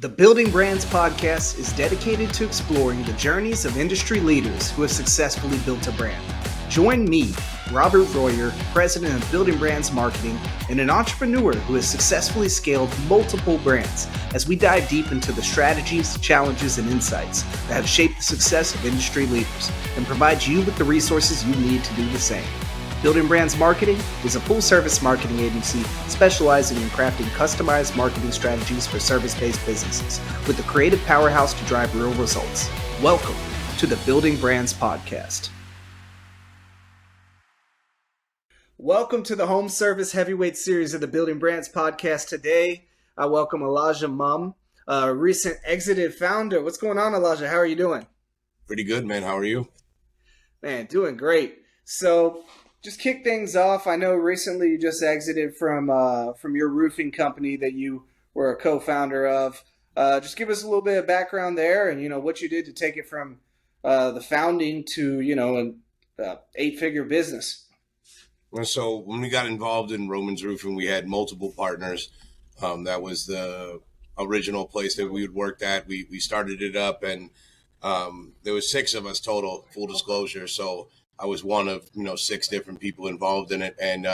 The Building Brands podcast is dedicated to exploring the journeys of industry leaders who have successfully built a brand. Join me, Robert Royer, president of Building Brands Marketing, and an entrepreneur who has successfully scaled multiple brands as we dive deep into the strategies, challenges, and insights that have shaped the success of industry leaders and provide you with the resources you need to do the same. Building Brands Marketing is a full-service marketing agency specializing in crafting customized marketing strategies for service-based businesses with the creative powerhouse to drive real results. Welcome to the Building Brands Podcast. Welcome to the Home Service Heavyweight Series of the Building Brands Podcast. Today, I welcome Elijah Muhm, a recent exited founder. What's going on, Elijah? How are you doing? Pretty good, man. How are you? Man, doing great. So, just kick things off. I know recently you just exited from your roofing company that you were a co-founder of. Just give us a little bit of background there, and what you did to take it from the founding to an 8-figure business. So when we got involved in Roman's Roofing, we had multiple partners. That was the original place that we had worked at. We started it up, and there was 6 of us total. Full disclosure. So I was one of 6 different people involved in it, and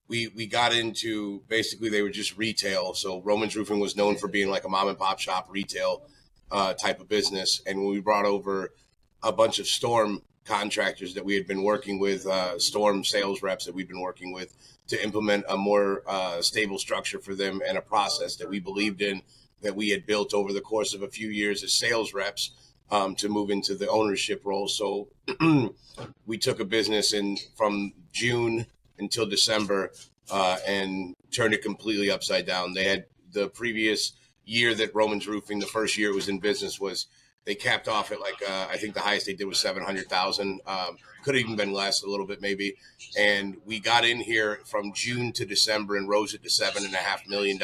we got into, basically they were just retail. So Roman's Roofing was known for being like a mom and pop shop retail type of business, and when we brought over a bunch of storm contractors that we had been working with, storm sales reps that we'd been working with, to implement a more stable structure for them and a process that we believed in, that we had built over the course of a few years as sales reps. To move into the ownership role. So we took a business from June until December and turned it completely upside down. They had the previous year that Roman's Roofing, the first year it was in business, was they capped off at I think the highest they did was 700,000. Could have even been less, a little bit maybe. And we got in here from June to December and rose it to $7.5 million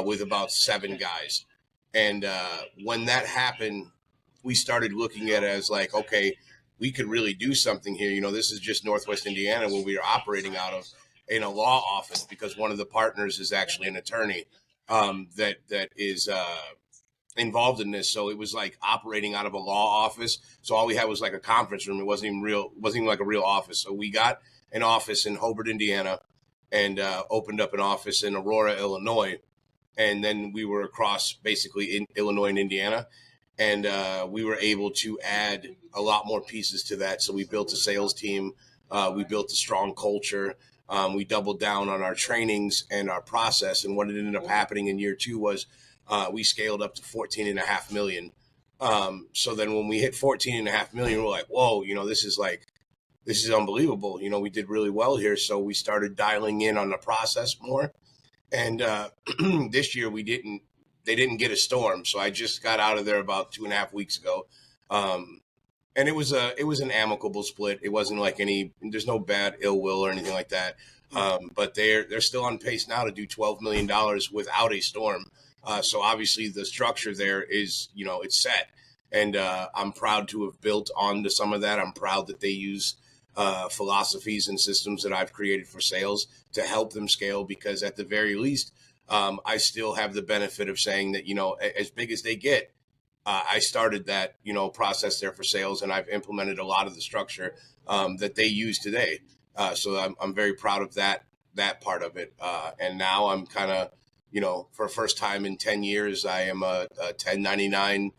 with about 7 guys. And when that happened, we started looking at it as like, okay, we could really do something here. This is just Northwest Indiana where we are operating out of, in a law office, because one of the partners is actually an attorney that is involved in this. So it was like operating out of a law office. So all we had was like a conference room. It wasn't even like a real office. So we got an office in Hobart, Indiana, and opened up an office in Aurora, Illinois. And then we were across basically in Illinois and Indiana. And we were able to add a lot more pieces to that. So we built a sales team. We built a strong culture. We doubled down on our trainings and our process. And what ended up happening in year 2 was we scaled up to 14.5 million. So then when we hit 14.5 million, we're like, whoa, this is unbelievable. We did really well here. So we started dialing in on the process more. And this year they didn't get a storm. So I just got out of there about 2.5 weeks ago. And it was an amicable split. It wasn't like there's no bad ill will or anything like that. But they're still on pace now to do $12 million without a storm. So obviously the structure there is, it's set. And I'm proud to have built onto some of that. I'm proud that they use philosophies and systems that I've created for sales to help them scale, because at the very least, I still have the benefit of saying that, as big as they get, I started that, process there for sales, and I've implemented a lot of the structure that they use today. So I'm very proud of that part of it. And now I'm kind of, for the first time in 10 years, I am a 1099,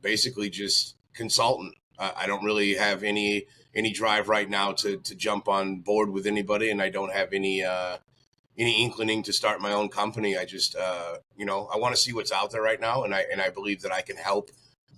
basically just consultant. I don't really have any drive right now to jump on board with anybody, and I don't have any inclining to start my own company. I just, I want to see what's out there right now. And I believe that I can help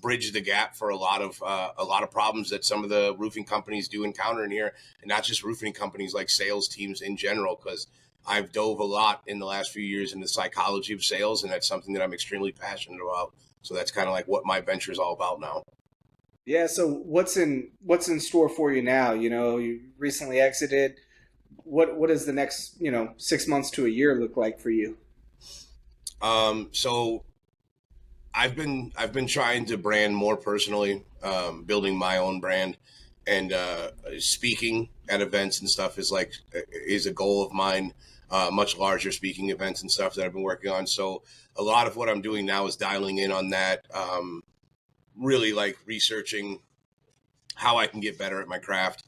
bridge the gap for a lot of problems that some of the roofing companies do encounter in here, and not just roofing companies, like sales teams in general, because I've dove a lot in the last few years into the psychology of sales. And that's something that I'm extremely passionate about. So that's kind of like what my venture is all about now. Yeah. So what's in store for you now? You recently exited. What does the next 6 months to a year look like for you? So I've been trying to brand more personally, building my own brand, and speaking at events and stuff is a goal of mine. much larger speaking events and stuff that I've been working on. So a lot of what I'm doing now is dialing in on that, really like researching how I can get better at my craft.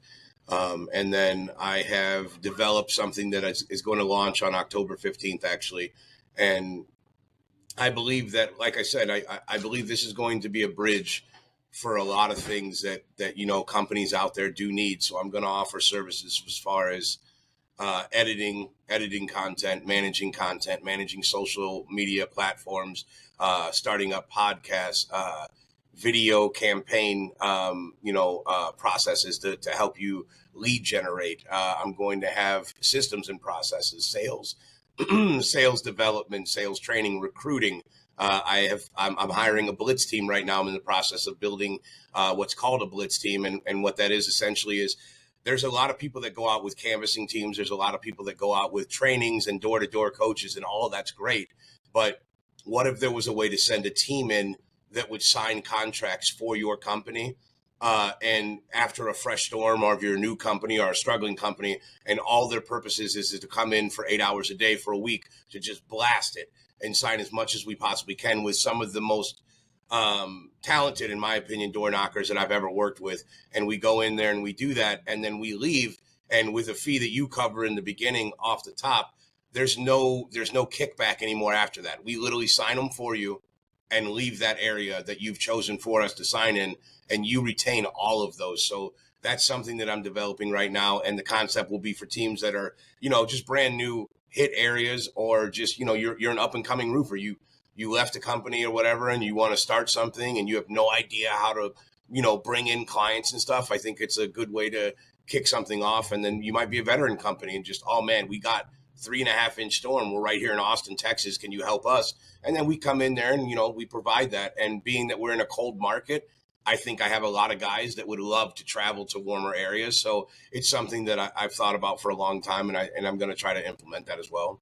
And then I have developed something that is going to launch on October 15th, actually. And I believe that, like I said, I believe this is going to be a bridge for a lot of things that, companies out there do need. So I'm going to offer services as far as editing content, managing social media platforms, starting up podcasts, video campaign, processes to help you lead generate. I'm going to have systems and processes, sales, sales development, sales training, recruiting. I'm hiring a blitz team right now. I'm in the process of building what's called a blitz team, and what that is essentially is there's a lot of people that go out with canvassing teams. There's a lot of people that go out with trainings and door-to-door coaches, and all of that's great. But what if there was a way to send a team in that would sign contracts for your company? And after a fresh storm, or if you're a new company or a struggling company, and all their purposes is to come in for 8 hours a day for a week to just blast it and sign as much as we possibly can with some of the most talented, in my opinion, door knockers that I've ever worked with. And we go in there and we do that, and then we leave. And with a fee that you cover in the beginning off the top, there's no kickback anymore after that. We literally sign them for you and leave that area that you've chosen for us to sign in, and you retain all of those. So that's something that I'm developing right now. And the concept will be for teams that are, just brand new hit areas, or just, you're an up and coming roofer. You left a company or whatever, and you want to start something and you have no idea how to, bring in clients and stuff. I think it's a good way to kick something off. And then you might be a veteran company and just, oh man, we got 3.5-inch storm. We're right here in Austin, Texas. Can you help us? And then we come in there and, we provide that. And being that we're in a cold market, I think I have a lot of guys that would love to travel to warmer areas. So it's something that I've thought about for a long time, and I'm going to try to implement that as well.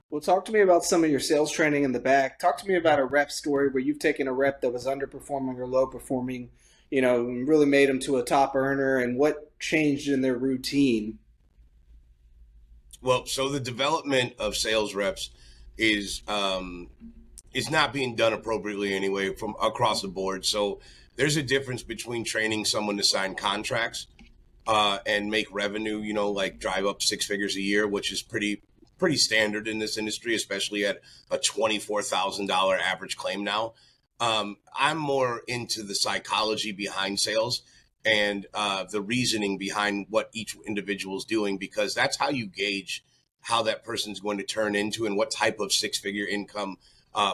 Well, talk to me about some of your sales training in the back. Talk to me about a rep story where you've taken a rep that was underperforming or low performing, and really made them to a top earner, and what changed in their routine. Well, so the development of sales reps is not being done appropriately anyway from across the board. So there's a difference between training someone to sign contracts and make revenue, like drive up 6 figures a year, which is pretty standard in this industry, especially at a $24,000 average claim now. I'm more into the psychology behind sales and the reasoning behind what each individual is doing, because that's how you gauge how that person's going to turn into and what type of 6-figure income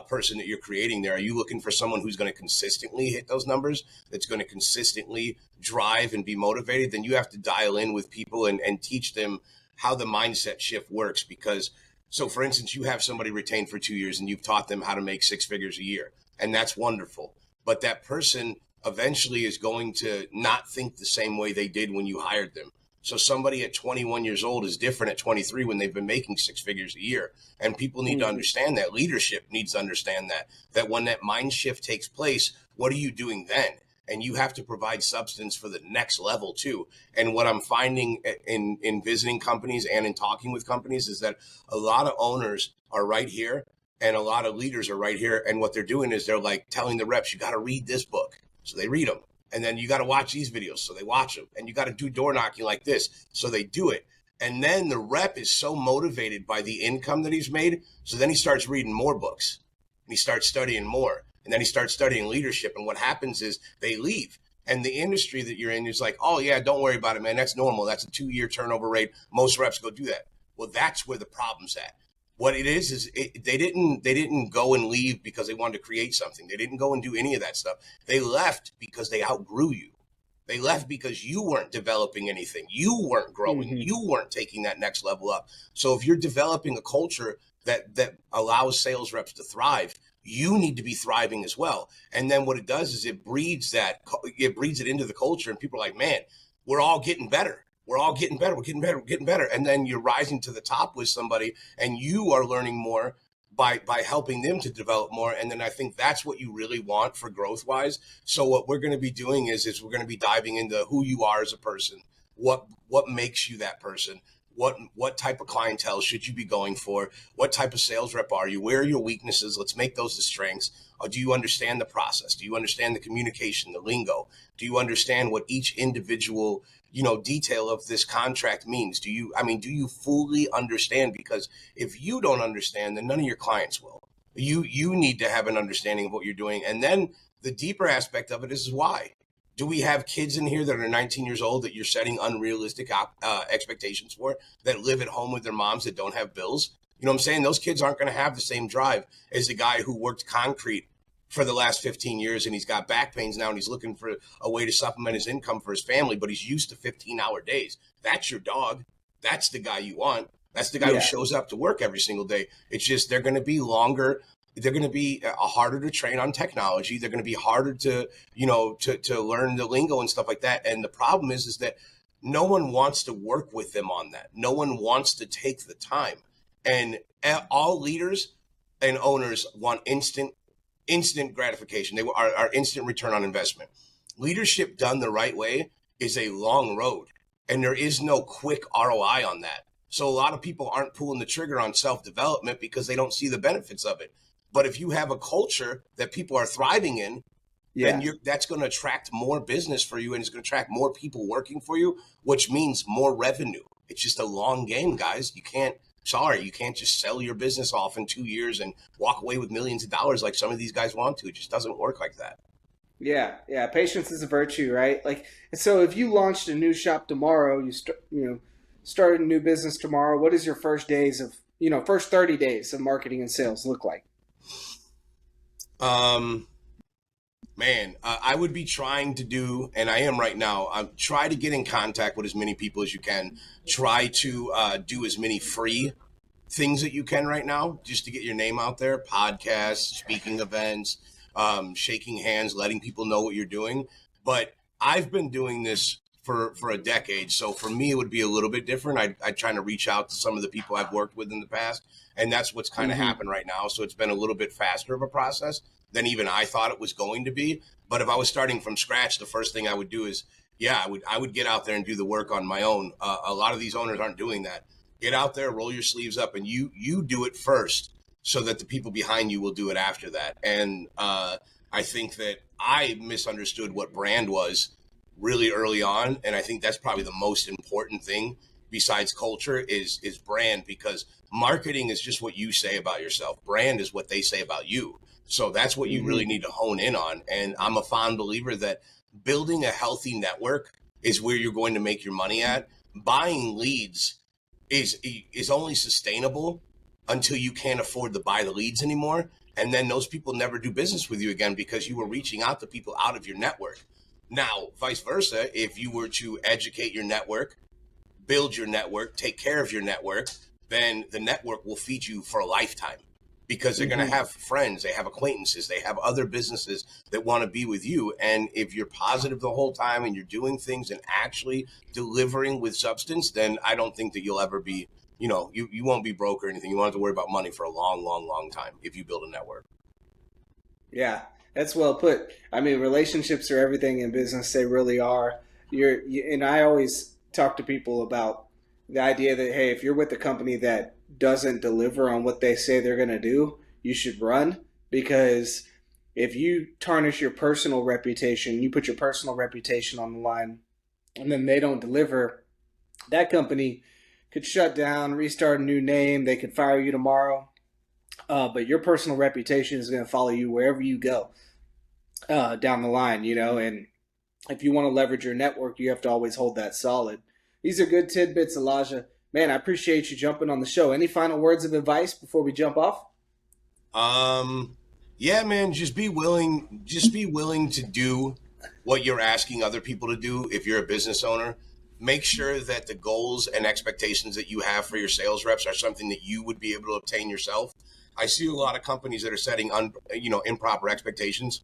person that you're creating there. Are you looking for someone who's going to consistently hit those numbers, that's going to consistently drive and be motivated? Then you have to dial in with people and teach them how the mindset shift works. Because, so for instance, you have somebody retained for 2 years and you've taught them how to make 6 figures a year, and that's wonderful. But that person eventually is going to not think the same way they did when you hired them. So somebody at 21 years old is different at 23 when they've been making 6 figures a year. And people need to understand that. Leadership needs to understand that when that mind shift takes place, what are you doing then? And you have to provide substance for the next level too. And what I'm finding in visiting companies and in talking with companies is that a lot of owners are right here and a lot of leaders are right here. And what they're doing is they're like telling the reps, you got to read this book. So they read them. And then you got to watch these videos. So they watch them. And you got to do door knocking like this. So they do it. And then the rep is so motivated by the income that he's made. So then he starts reading more books and he starts studying more. And then he starts studying leadership. And what happens is they leave. And the industry that you're in is like, oh, yeah, don't worry about it, man. That's normal. That's a 2-year turnover rate. Most reps go do that. Well, that's where the problem's at. What it is they didn't go and leave because they wanted to create something. They didn't go and do any of that stuff. They left because they outgrew you. They left because you weren't developing anything. You weren't growing. Mm-hmm. You weren't taking that next level up. So if you're developing a culture that allows sales reps to thrive, you need to be thriving as well. And then what it does is it breeds it into the culture, and people are like, man, we're all getting better. We're all getting better. We're getting better. We're getting better. And then you're rising to the top with somebody and you are learning more by helping them to develop more. And then I think that's what you really want for growth wise. So what we're going to be doing is we're going to be diving into who you are as a person, what makes you that person, what type of clientele should you be going for? What type of sales rep are you? Where are your weaknesses? Let's make those the strengths. Or do you understand the process? Do you understand the communication, the lingo? Do you understand what each individual, detail of this contract means? Do you fully understand? Because if you don't understand, then none of your clients will. You need to have an understanding of what you're doing. And then the deeper aspect of it is why. Do we have kids in here that are 19 years old that you're setting unrealistic expectations for, that live at home with their moms that don't have bills? You know what I'm saying? Those kids aren't going to have the same drive as the guy who worked concrete for the last 15 years and he's got back pains now and he's looking for a way to supplement his income for his family, but he's used to 15-hour days. That's your dog. That's the guy you want. That's the guy who shows up to work every single day. It's just they're going to be longer. They're going to be harder to train on technology. They're going to be harder to, to learn the lingo and stuff like that. And the problem is that no one wants to work with them on that. No one wants to take the time. And all leaders and owners want instant gratification. They are instant return on investment. Leadership done the right way is a long road, and there is no quick ROI on that. So a lot of people aren't pulling the trigger on self-development because they don't see the benefits of it. But if you have a culture that people are thriving in, then that's going to attract more business for you, and it's going to attract more people working for you, which means more revenue. It's just a long game, guys. You can't just sell your business off in 2 years and walk away with millions of dollars like some of these guys want to. It just doesn't work like that. Yeah. Patience is a virtue, right? Like, so if you launched a new shop tomorrow, started a new business tomorrow, what does your first 30 days of marketing and sales look like? I would be trying to do, and I am right now, try to get in contact with as many people as you can. Try to do as many free things that you can right now, just to get your name out there. Podcasts, speaking events, shaking hands, letting people know what you're doing. But I've been doing this for a decade. So for me, it would be a little bit different. I try to reach out to some of the people I've worked with in the past. And that's what's kind of happened right now. So it's been a little bit faster of a process than even I thought it was going to be. But if I was starting from scratch, the first thing I would do is, I would get out there and do the work on my own. A lot of these owners aren't doing that. Get out there, roll your sleeves up, and you do it first so that the people behind you will do it after that. And I think that I misunderstood what brand was really early on. And I think that's probably the most important thing besides culture is brand, because marketing is just what you say about yourself. Brand is what they say about you. So that's what you really need to hone in on. And I'm a fond believer that building a healthy network is where you're going to make your money at. Buying leads is only sustainable until you can't afford to buy the leads anymore. And then those people never do business with you again because you were reaching out to people out of your network. Now, vice versa, if you were to educate your network, build your network, take care of your network, then the network will feed you for a lifetime, because they're going to have friends, they have acquaintances, they have other businesses that want to be with you. And if you're positive the whole time and you're doing things and actually delivering with substance, then I don't think that you'll ever be, you won't be broke or anything. You won't have to worry about money for a long, long, long time if you build a network. Yeah, that's well put. I mean, relationships are everything in business. They really are. And I always talk to people about the idea that, hey, if you're with a company that doesn't deliver on what they say they're going to do, you should run. Because if you tarnish your personal reputation, you put your personal reputation on the line, and then they don't deliver, that company could shut down, restart a new name. They could fire you tomorrow. But your personal reputation is going to follow you wherever you go down the line, and if you want to leverage your network, you have to always hold that solid. These are good tidbits, Elijah. Man, I appreciate you jumping on the show. Any final words of advice before we jump off? Yeah, man, just be willing to do what you're asking other people to do. If you're a business owner, make sure that the goals and expectations that you have for your sales reps are something that you would be able to obtain yourself. I see a lot of companies that are setting improper expectations,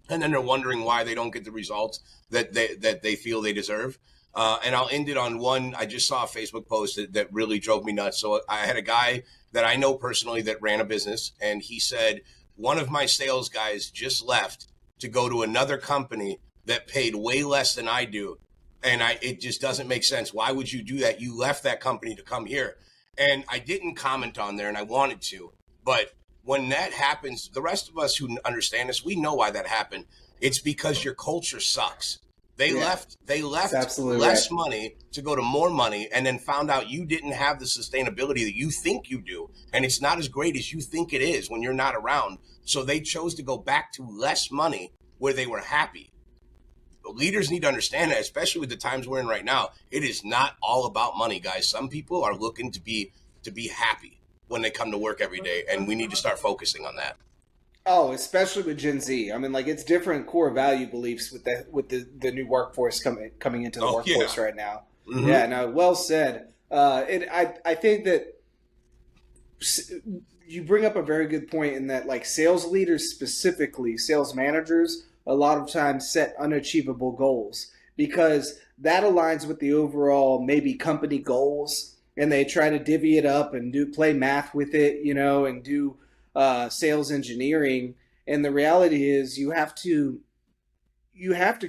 and then they're wondering why they don't get the results that they feel they deserve. And I'll end it on one. I just saw a Facebook post that really drove me nuts. So I had a guy that I know personally that ran a business, and he said, one of my sales guys just left to go to another company that paid way less than I do. And it just doesn't make sense. Why would you do that? You left that company to come here. And I didn't comment on there, and I wanted to. But when that happens, the rest of us who understand this, we know why that happened. It's because your culture sucks. They left less money to go to more money, and then found out you didn't have the sustainability that you think you do. And it's not as great as you think it is when you're not around. So they chose to go back to less money where they were happy. Leaders need to understand that, especially with the times we're in right now. It is not all about money, guys. Some people are looking to be happy when they come to work every day, and we need to start focusing on that. Oh, especially with Gen Z. I mean, like, it's different core value beliefs with the new workforce coming into the workforce right now. Mm-hmm. Yeah, no, well said. I think that you bring up a very good point in that, like, sales leaders specifically, sales managers, a lot of times set unachievable goals because that aligns with the overall maybe company goals, and they try to divvy it up and play math with it, and do sales engineering. And the reality is you have to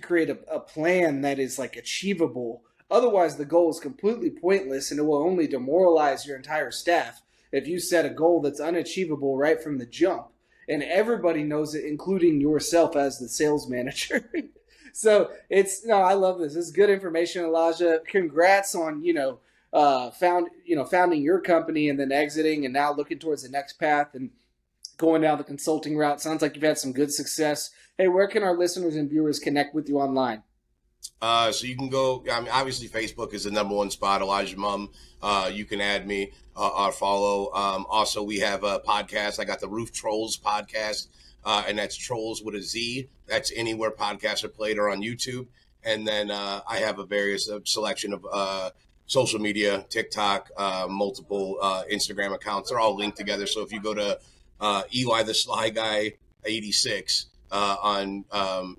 create a plan that is like achievable. Otherwise, the goal is completely pointless, and it will only demoralize your entire staff if you set a goal that's unachievable right from the jump. And everybody knows it, including yourself as the sales manager. So I love this. This is good information, Elijah. Congrats on, founding your company and then exiting and now looking towards the next path and going down the consulting route. Sounds like you've had some good success. Hey, where can our listeners and viewers connect with you online? So you can go, obviously Facebook is the number one spot, Elijah Muhm. You can add me or follow. Also, we have a podcast. I got the Roof Trolls podcast, and that's Trolls with a Z. That's anywhere podcasts are played or on YouTube. And then I have a various selection of social media, TikTok, multiple Instagram accounts. They're all linked together. So if you go to Eli the Sly Guy 86 on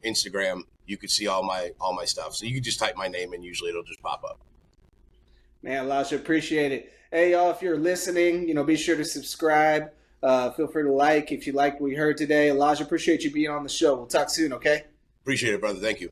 Instagram, you could see all my stuff. So you can just type my name and usually it'll just pop up. Man, Elijah, appreciate it. Hey, y'all, if you're listening, be sure to subscribe. Feel free to like if you like what you heard today. Elijah, appreciate you being on the show. We'll talk soon, okay? Appreciate it, brother. Thank you.